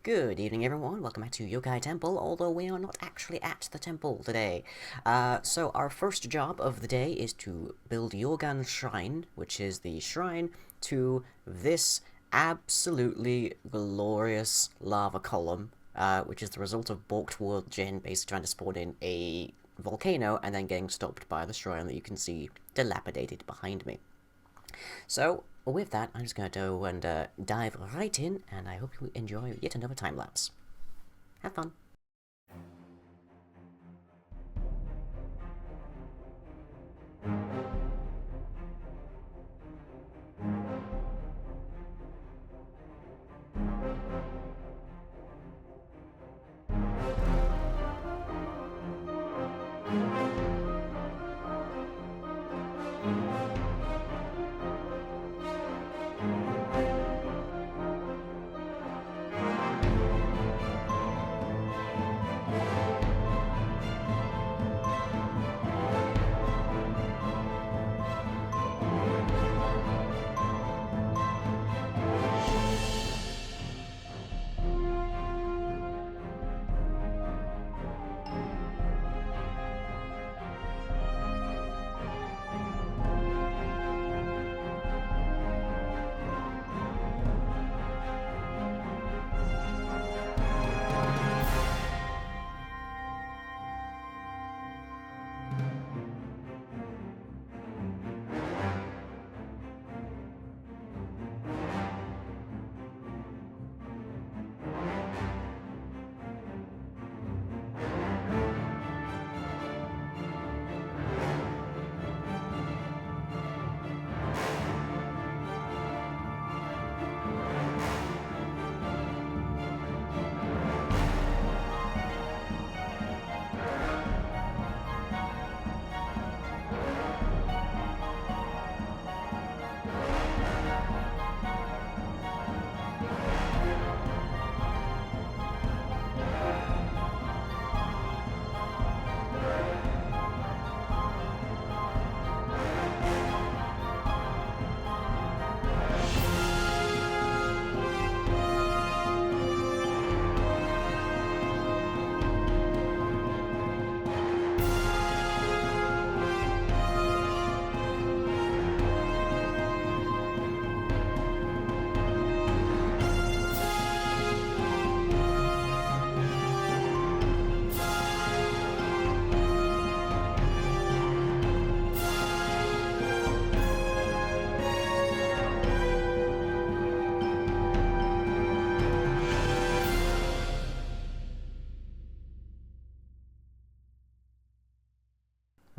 Good evening, everyone. Welcome back to Yokai Temple, although we are not actually at the temple today. So our first job of the day is to build Yogan Shrine, which is the shrine to this absolutely glorious lava column, which is the result of balked world Jin basically trying to spawn in a volcano and then getting stopped by the shrine that you can see dilapidated behind me. So, with that, I'm just going to go and dive right in, and I hope you enjoy yet another time-lapse. Have fun!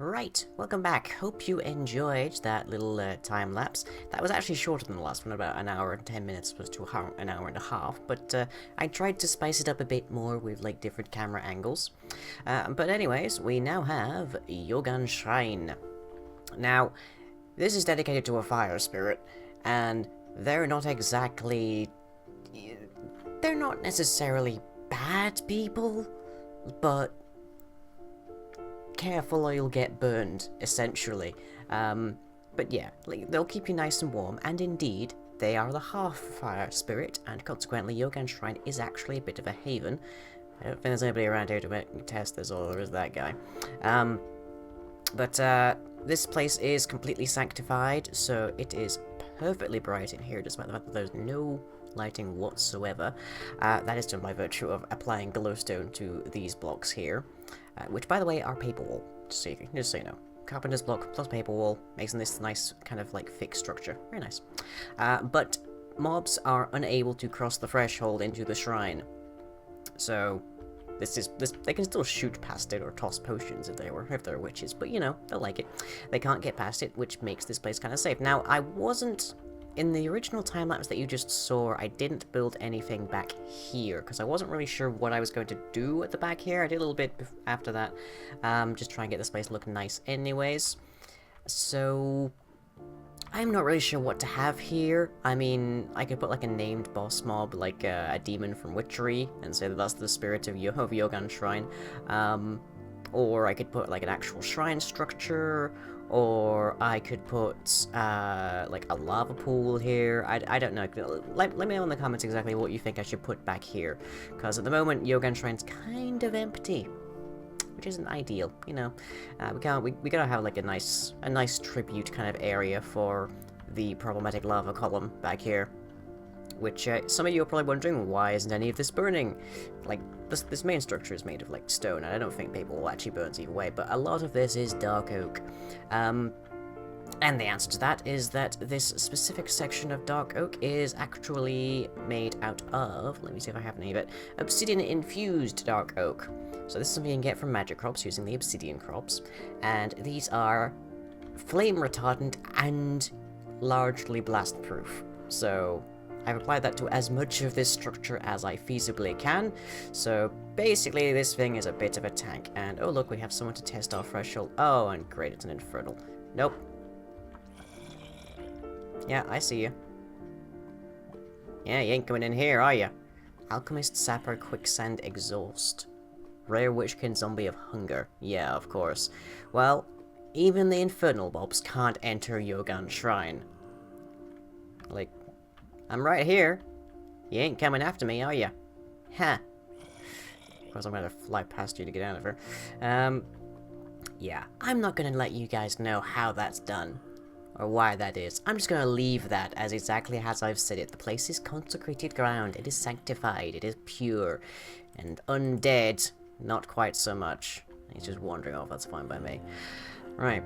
Right, welcome back. Hope you enjoyed that little time-lapse. That was actually shorter than the last one, about an hour and 10 minutes, opposed to an hour and a half, but I tried to spice it up a bit more with, like, different camera angles. But anyways, we now have Yogan Shrine. Now, this is dedicated to a fire spirit, and they're not exactly... they're not necessarily bad people, but careful or you'll get burned, essentially. But yeah, they'll keep you nice and warm, and indeed, they are the half-fire spirit, and consequently, Yogan Shrine is actually a bit of a haven. I don't think there's anybody around here to test this, or there is that guy. But this place is completely sanctified, so it is perfectly bright in here, despite the fact that there's no lighting whatsoever. That is done by virtue of applying glowstone to these blocks here, which, by the way, are paper wall, just so you know. Carpenter's block plus paper wall, making this nice kind of like fixed structure. Very nice. But mobs are unable to cross the threshold into the shrine, so they can still shoot past it or toss potions if they're witches, but you know, they'll like it. They can't get past it, which makes this place kind of safe. Now, I wasn't... in the original time-lapse that you just saw, I didn't build anything back here, because I wasn't really sure what I was going to do at the back here. I did a little bit after that, just try and get this place looking nice anyways. So, I'm not really sure what to have here. I mean, I could put like a named boss mob, like a demon from Witchery, and say that that's the spirit of Yogan Shrine. Or I could put like an actual shrine structure, or I could put, like, a lava pool here. I don't know. Let me know in the comments exactly what you think I should put back here, because at the moment, Yogan Shrine's kind of empty, which isn't ideal, you know. We gotta have, like, a nice tribute kind of area for the problematic lava column back here. Which, some of you are probably wondering, why isn't any of this burning? Like, this main structure is made of, like, stone, and I don't think paper will actually burn either way, but a lot of this is dark oak. And the answer to that is that this specific section of dark oak is actually made out of, let me see if I have any of it, obsidian-infused dark oak. So this is something you can get from magic crops using the obsidian crops, and these are flame retardant and largely blast proof. So I've applied that to as much of this structure as I feasibly can, so basically this thing is a bit of a tank. And oh look, we have someone to test our threshold. Oh, and great, it's an infernal. Nope. Yeah, I see you. Yeah, you ain't coming in here, are you? Alchemist Sapper Quicksand Exhaust. Rare Witchkin Zombie of Hunger. Yeah, of course. Well, even the infernal mobs can't enter Yogan Shrine. Like, I'm right here. You ain't coming after me, are you? Ha. Of course, I'm gonna fly past you to get out of her. Yeah, I'm not gonna let you guys know how that's done, or why that is. I'm just gonna leave that as exactly as I've said it. The place is consecrated ground. It is sanctified. It is pure. And undead, not quite so much. He's just wandering off. That's fine by me. Right.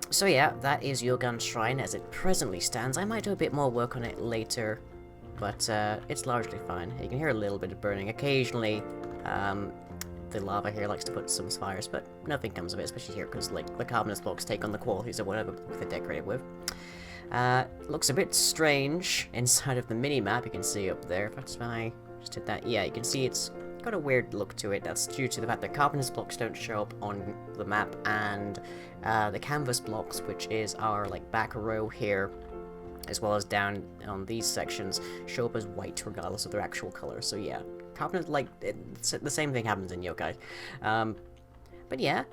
So yeah, that is Yogan Shrine as it presently stands. I might do a bit more work on it later, but it's largely fine. You can hear a little bit of burning. Occasionally, the lava here likes to put some fires, but nothing comes of it, especially here, because like the carbonate blocks take on the qualities of whatever they're decorated with. Looks a bit strange inside of the mini-map, you can see up there. If I just hit that, yeah, you can see it's got a weird look to it. That's due to the fact that carbonate blocks don't show up on the map, and the canvas blocks, which is our like back row here, as well as down on these sections, show up as white regardless of their actual color. So yeah, carbonate, like, the same thing happens in Yokai. But yeah,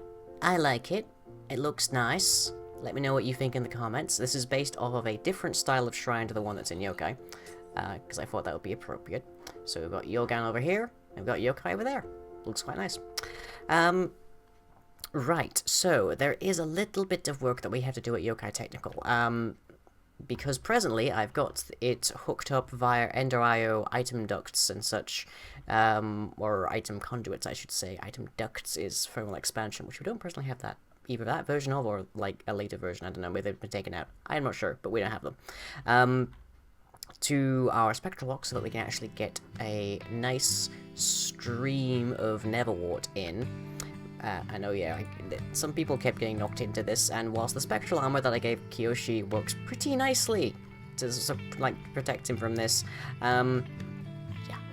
I like it. It looks nice. Let me know what you think in the comments. This is based off of a different style of shrine to the one that's in Yokai, because I thought that would be appropriate. So we've got Yogan over here, and we've got Yokai over there. Looks quite nice. Right, so there is a little bit of work that we have to do at Yokai Technical. Because presently I've got it hooked up via Ender.io item ducts and such, or item conduits, I should say. Item ducts is thermal expansion, which we don't personally have that, either that version of, or like a later version. I don't know, maybe they've been taken out. I'm not sure, but we don't have them. To our spectral lock so that we can actually get a nice stream of Neverwort in. I know, yeah, some people kept getting knocked into this, and whilst the spectral armor that I gave Kiyoshi works pretty nicely to, like, protect him from this, yeah,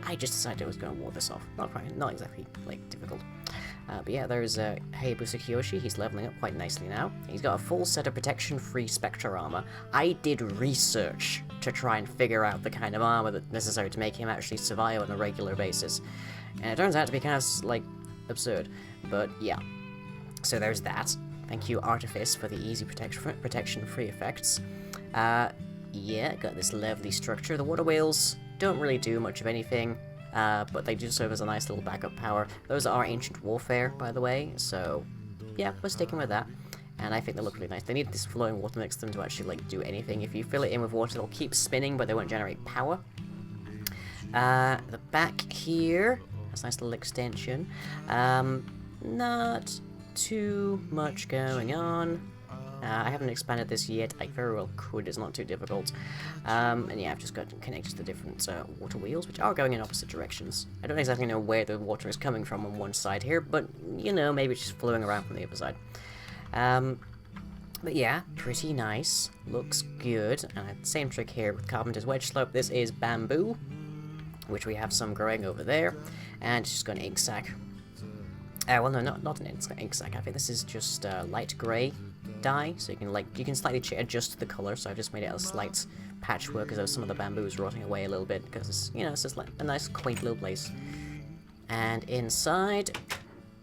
I just decided I was going to ward this off. Not exactly, like, difficult. But yeah, there's Hayabusa Kiyoshi. He's leveling up quite nicely now. He's got a full set of protection-free spectral armor. I did research to try and figure out the kind of armor that's necessary to make him actually survive on a regular basis, and it turns out to be kind of, like, absurd. But yeah, so there's that. Thank you, Artifice, for the easy protection-free effects. Yeah, got this lovely structure. The water whales don't really do much of anything, but they do serve as a nice little backup power. Those are Ancient Warfare, by the way, so yeah, we're sticking with that. And I think they look really nice. They need this flowing water next to them to actually, like, do anything. If you fill it in with water, they'll keep spinning, but they won't generate power. The back here, that's a nice little extension. Not too much going on. I haven't expanded this yet. I very well could. It's not too difficult. And yeah, I've just got connected the different water wheels, which are going in opposite directions. I don't exactly know where the water is coming from on one side here, but, you know, maybe it's just flowing around from the other side. But yeah, pretty nice. Looks good. Same trick here with Carpenter's Wedge Slope. This is bamboo, which we have some growing over there, and it's just got an ink sac. Well, no, not an ink sac. I think this is just light grey dye, so you can slightly adjust the color. So I've just made it a slight patchwork, as though some of the bamboo is rotting away a little bit, because you know, it's just like a nice quaint little place. And inside,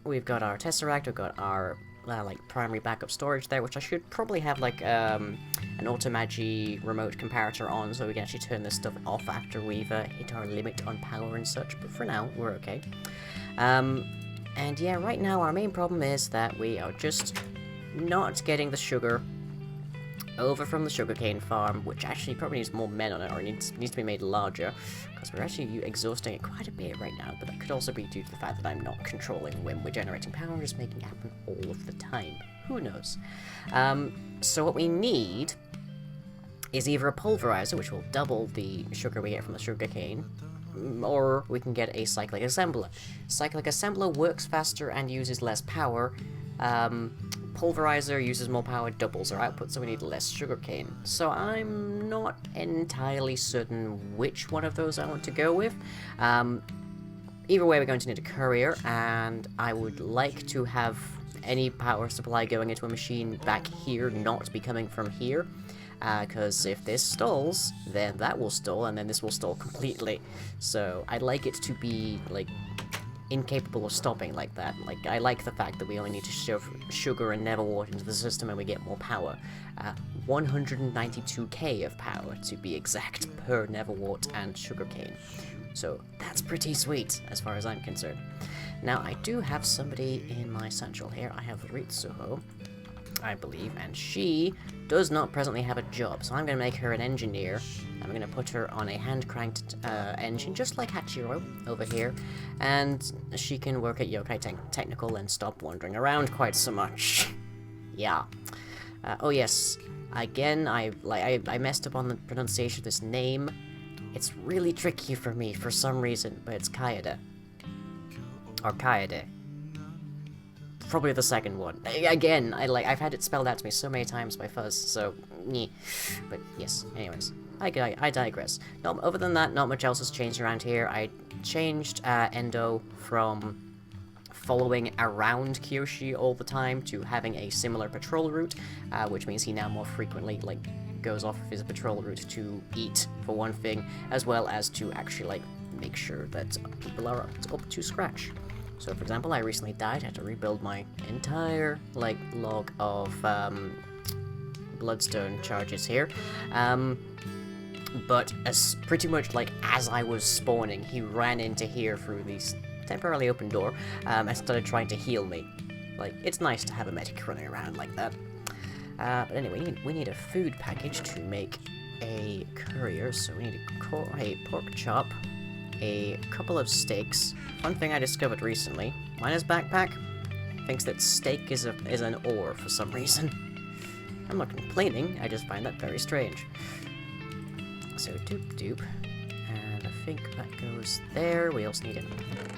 we've got our tesseract. We've got our like primary backup storage there, which I should probably have like an automagi remote comparator on, so we can actually turn this stuff off after we've hit our limit on power and such. But for now, we're okay. And yeah, right now our main problem is that we are just not getting the sugar over from the sugarcane farm, which actually probably needs more men on it, or needs to be made larger, because we're actually exhausting it quite a bit right now, but that could also be due to the fact that I'm not controlling when we're generating power, just making it happen all of the time. Who knows? So what we need is either a pulverizer, which will double the sugar we get from the sugarcane, or we can get a cyclic assembler. Cyclic assembler works faster and uses less power. Pulverizer uses more power, doubles our output, so we need less sugarcane. So I'm not entirely certain which one of those I want to go with. Either way, we're going to need a courier, and I would like to have any power supply going into a machine back here not be coming from here. Because if this stalls, then that will stall, and then this will stall completely. So I'd like it to be, like, incapable of stopping like that. Like, I like the fact that we only need to shove sugar and Neverwort into the system and we get more power. 192k of power, to be exact, per Neverwort and sugarcane. So that's pretty sweet, as far as I'm concerned. Now, I do have somebody in my central here. I have Ritsuho, I believe, and she does not presently have a job, so I'm going to make her an engineer. I'm going to put her on a hand-cranked engine, just like Hachiro over here, and she can work at Yokai Technical and stop wandering around quite so much. Yeah. Oh yes, again, I messed up on the pronunciation of this name. It's really tricky for me for some reason, but it's Kaede. Or Kaede. Probably the second one. Again, I've had it spelled out to me so many times by Fuzz, so nyeh. But yes, anyways, I digress. Other than that, not much else has changed around here. I changed Endo from following around Kyoshi all the time to having a similar patrol route, which means he now more frequently goes off of his patrol route to eat, for one thing, as well as to actually make sure that people are up to scratch. So, for example, I recently died, had to rebuild my entire, log of, bloodstone charges here. But pretty much, as I was spawning, he ran into here through this temporarily open door, and started trying to heal me. It's nice to have a medic running around like that. But anyway, we need a food package to make a courier, so we need a pork chop, a couple of steaks. One thing I discovered recently, Miner's Backpack thinks that steak is an ore for some reason. I'm not complaining, I just find that very strange. So doop, and I think that goes there. We also need an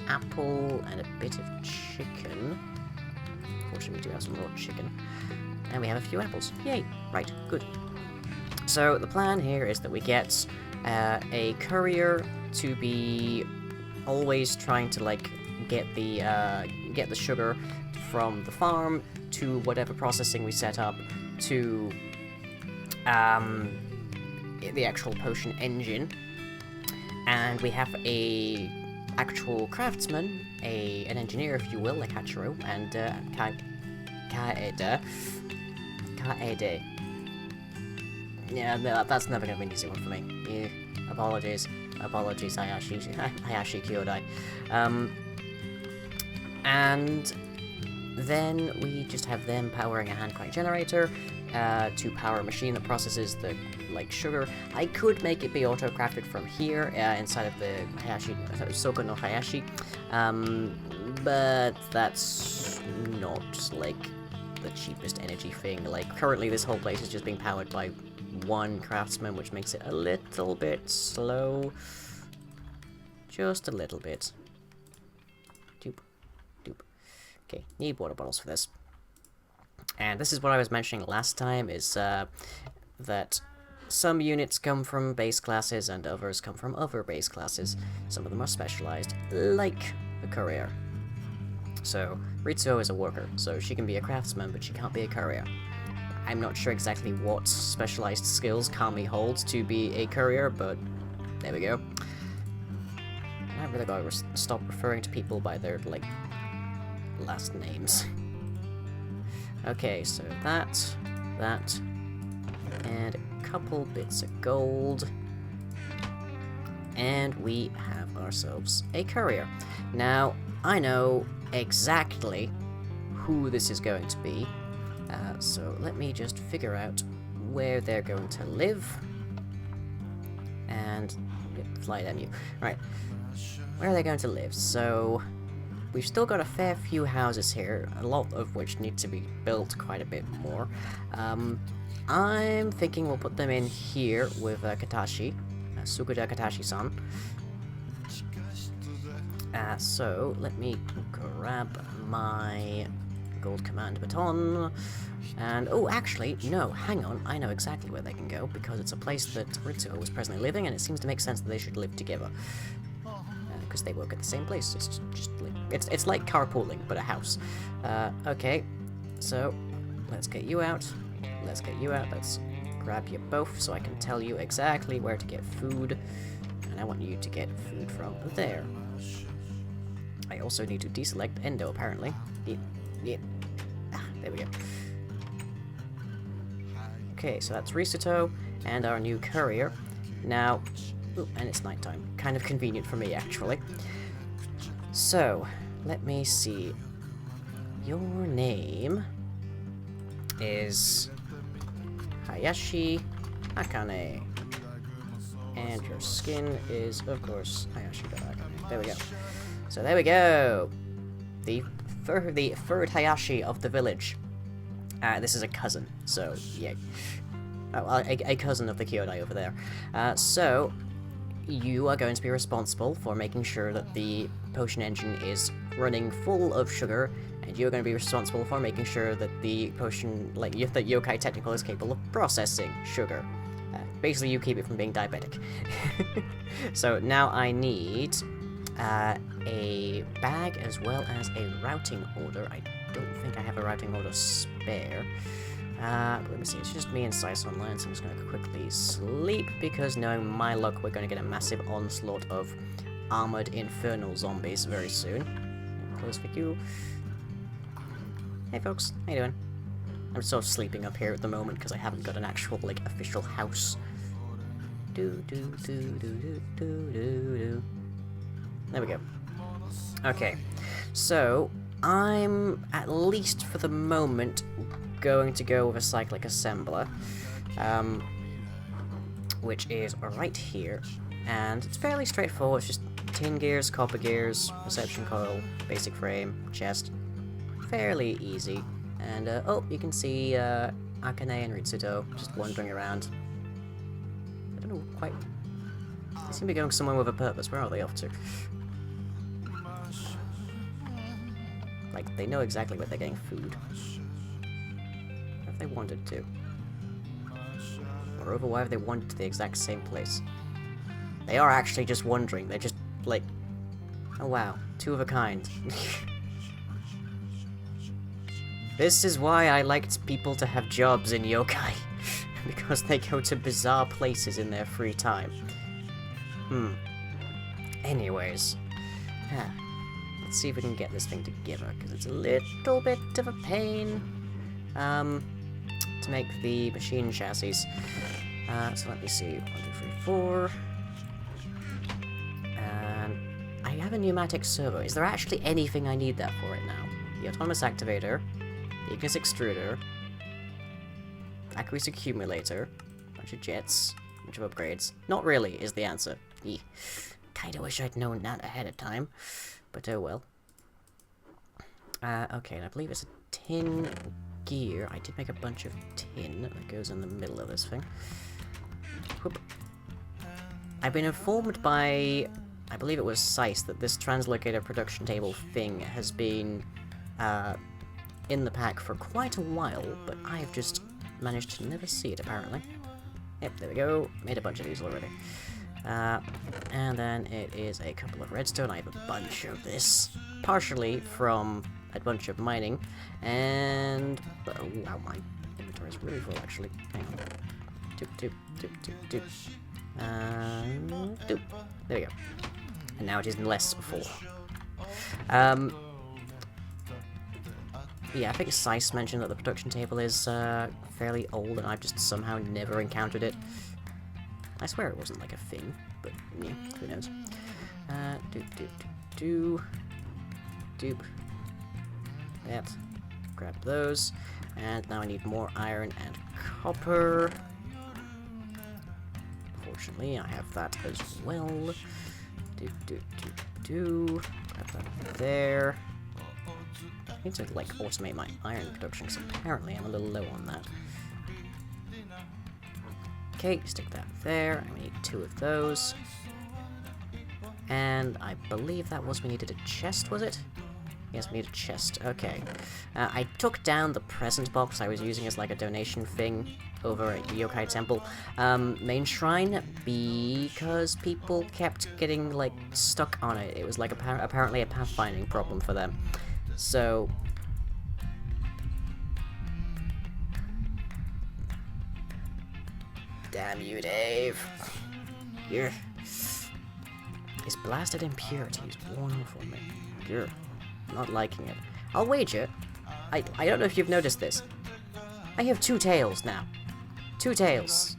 apple and a bit of chicken. Fortunately, we do have some raw chicken. And we have a few apples. Yay! Right, good. So the plan here is that we get a courier to be always trying to get the sugar from the farm to whatever processing we set up to the actual potion engine, and we have a actual craftsman, an engineer if you will, like Hachiro, and Kaede. Yeah, no, that's never gonna be an easy one for me. Yeah, apologies, Hayashi Kyodai. And then we just have them powering a hand crank generator to power a machine that processes the sugar. I could make it be auto-crafted from here inside of the Soko no Hayashi, but that's not the cheapest energy thing. Currently this whole place is just being powered by one craftsman, which makes it a little bit slow. Just a little bit. Doop. Okay, need water bottles for this. And this is what I was mentioning last time, is that some units come from base classes and others come from other base classes. Some of them are specialized, like the courier. So, Ritsuo is a worker, so she can be a craftsman, but she can't be a courier. I'm not sure exactly what specialized skills Kami holds to be a courier, but there we go. I really gotta stop referring to people by their, last names. Okay, so that, and a couple bits of gold. And we have ourselves a courier. Now, I know exactly who this is going to be. So let me just figure out where they're going to live. And fly them you. Right. Where are they going to live? So we've still got a fair few houses here, a lot of which need to be built quite a bit more. I'm thinking we'll put them in here with Katashi. Sukuda Katashi-san. So, let me grab my gold command baton. And, oh, actually, no, hang on. I know exactly where they can go, because it's a place that Ritsuo was presently living, and it seems to make sense that they should live together. Because they work at the same place. It's just like, it's like carpooling, but a house. Okay, so, let's get you out. Let's get you out. Let's grab you both so I can tell you exactly where to get food. And I want you to get food from there. I also need to deselect Endo, apparently. Yep. There we go. Okay, so that's Risuto and our new courier. Now, ooh, and it's nighttime. Kind of convenient for me, actually. So, let me see. Your name is Hayashi Akane. And your skin is, of course, Hayashi Akane. There we go. So there we go. The third Hayashi of the village. This is a cousin, so yeah. Oh, a cousin of the Kyodai over there. So, you are going to be responsible for making sure that the potion engine is running full of sugar, and you're going to be responsible for making sure that the potion, like, that Yokai Technical is capable of processing sugar. Basically, you keep it from being diabetic. So, now I need a bag as well as a routing order. I don't think I have a routing order spare. But let me see, it's just me and Sice online, so I'm just going to quickly sleep, because knowing my luck, we're going to get a massive onslaught of armored infernal zombies very soon. Close for you. Hey folks, how you doing? I'm sort of sleeping up here at the moment, because I haven't got an actual, like, official house. There we go. Okay, so I'm, at least for the moment, going to go with a cyclic assembler, which is right here, and it's fairly straightforward. It's just tin gears, copper gears, reception coil, basic frame, chest, fairly easy. And oh, you can see Akane and Ritsuto just wandering around. I don't know quite. They seem to be going somewhere with a purpose. Where are they off to? Like, they know exactly where they're getting food. If they wanted to. Moreover, why have they wandered to the exact same place? They are actually just wandering. They're just, like... Oh wow, two of a kind. This is why I liked people to have jobs in Yokai. Because they go to bizarre places in their free time. Anyways. Let's see if we can get this thing together, because it's a little bit of a pain. To make the machine chassis. So let me see. 1, 2, 3, 4. And I have a pneumatic servo. Is there actually anything I need that for right now? The autonomous activator, the Ignis extruder, Aqueous accumulator, a bunch of jets, a bunch of upgrades. Not really is the answer. Kinda wish I'd known that ahead of time, but oh well. Okay, and I believe it's a tin gear. I did make a bunch of tin that goes in the middle of this thing. Whoop. I've been informed by, I believe it was Sice, that this translocator production table thing has been in the pack for quite a while, but I have just managed to never see it, apparently. Yep, there we go. Made a bunch of these already. And then it is a couple of redstone. I have a bunch of this, partially from a bunch of mining, and oh, wow, my inventory is really full, actually. Hang on. Doop. Doop. There we go. And now it is less full. yeah, I think Seiss mentioned that the production table is fairly old, and I've just somehow never encountered it. I swear it wasn't like a thing, but yeah, who knows. Doop. That. Grab those. And now I need more iron and copper. Fortunately, I have that as well. Grab that there. I need to, like, automate my iron production, because apparently I'm a little low on that. Okay, stick that there, and we need 2 of those. And I believe that was we needed a chest, was it? Yes, we need a chest. Okay. I took down the present box I was using as like a donation thing over at the Yokai Temple main shrine because people kept getting like stuck on it. It was like apparently a pathfinding problem for them. So damn you, Dave. Here. His blasted impurities worn off on me. You're not liking it. I'll wager. I don't know if you've noticed this. I have 2 tails now. 2 tails.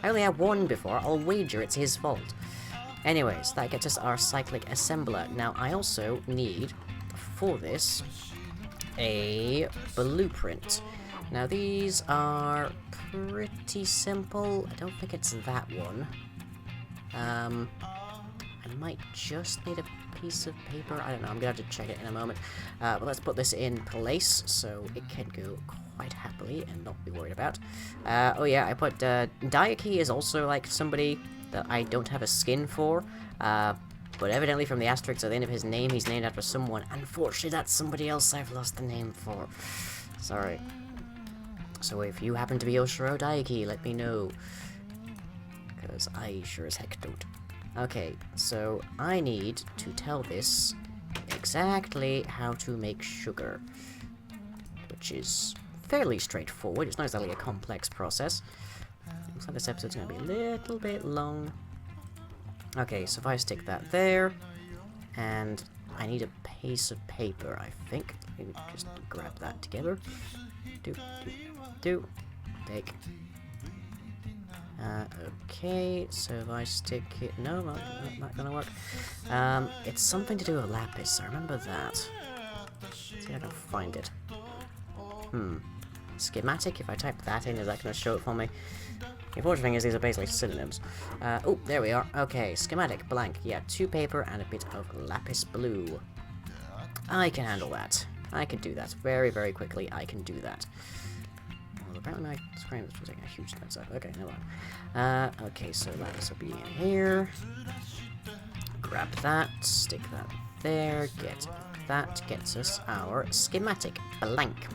I only had 1 before. I'll wager it's his fault. Anyways, that gets us our cyclic assembler. Now, I also need, for this, a blueprint. Now, these are pretty simple. I don't think it's that one. I might just need a piece of paper. I don't know. I'm gonna have to check it in a moment. But let's put this in place so it can go quite happily and not be worried about. Oh yeah, I put Yokai is also like somebody that I don't have a skin for. But evidently from the asterisks at the end of his name, he's named after someone. Unfortunately, that's somebody else I've lost the name for. Sorry. So if you happen to be Oshiro Yokai, let me know. Because I sure as heck don't. Okay, so I need to tell this exactly how to make sugar. Which is fairly straightforward. It's not exactly a complex process. Looks like this episode's going to be a little bit long. Okay, so if I stick that there, and I need a piece of paper, I think. Maybe just grab that together. Take. Okay, so if I stick it... No, not gonna work. It's something to do with lapis, I remember that. Let's see if I can find it. Schematic, if I type that in, is that gonna show it for me? The unfortunate thing is these are basically synonyms. Oh, there we are. Okay, schematic, blank. Yeah, 2 paper and a bit of lapis blue. I can handle that. I can do that very, very quickly. I can do that. Well, apparently my screen is taking a huge note, so okay, never mind. Okay, so lapis will be in here. Grab that, stick that there, get that, gets us our schematic, blank.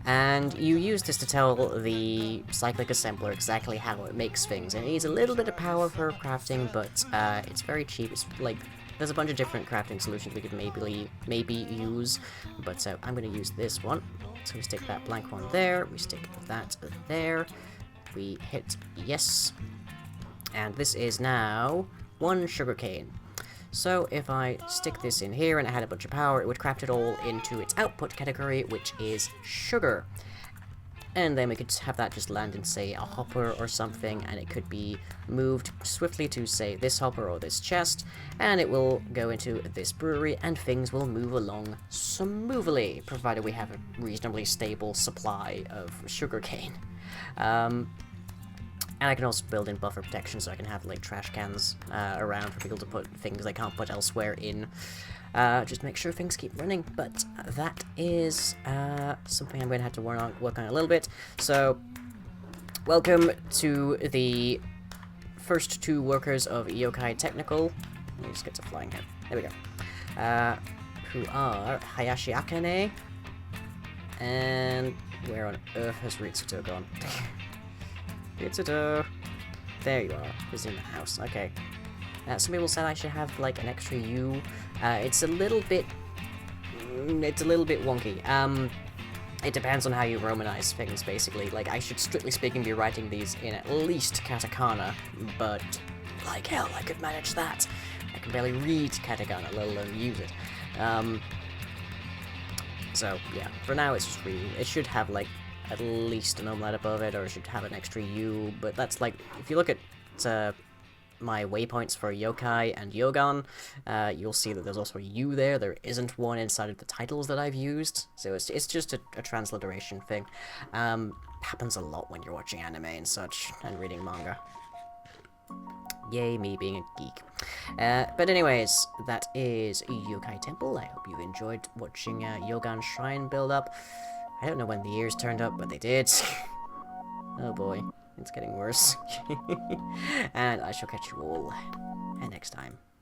And you use this to tell the cyclic assembler exactly how it makes things. And it needs a little bit of power for crafting, but it's very cheap. It's like, there's a bunch of different crafting solutions we could maybe use, but I'm going to use this one. So we stick that blank one there, we stick that there, we hit yes, and this is now 1 sugarcane. So if I stick this in here and I had a bunch of power, it would craft it all into its output category, which is sugar. And then we could have that just land in, say, a hopper or something, and it could be moved swiftly to, say, this hopper or this chest, and it will go into this brewery, and things will move along smoothly, provided we have a reasonably stable supply of sugarcane. And I can also build in buffer protection, so I can have, like, trash cans around for people to put things they can't put elsewhere in. Just make sure things keep running, but that is something I'm going to have to work on a little bit. So, welcome to the first 2 workers of Yokai Technical. Let me just get to flying here. There we go. Who are Hayashi Akane, and where on earth has Ritsuto gone? Ritsuto! There you are. He's in the house. Okay. Some people said I should have, like, an extra U. It's a little bit wonky. It depends on how you Romanize things, basically. Like, I should, strictly speaking, be writing these in at least katakana, but, like hell, I could manage that. I can barely read katakana, let alone use it. So, yeah, for now it's just Ryu. It should have, like, at least an omelette above it, or it should have an extra U, but that's, like, if you look at my waypoints for Yokai and Yogan, you'll see that there's also a U there. There isn't one inside of the titles that I've used, so it's just a transliteration thing. Happens a lot when you're watching anime and such, and reading manga. Yay, me being a geek. But anyways, that is Yokai Temple. I hope you enjoyed watching Yogan Shrine build up. I don't know when the ears turned up, but they did. Oh boy, it's getting worse. And I shall catch you all next time.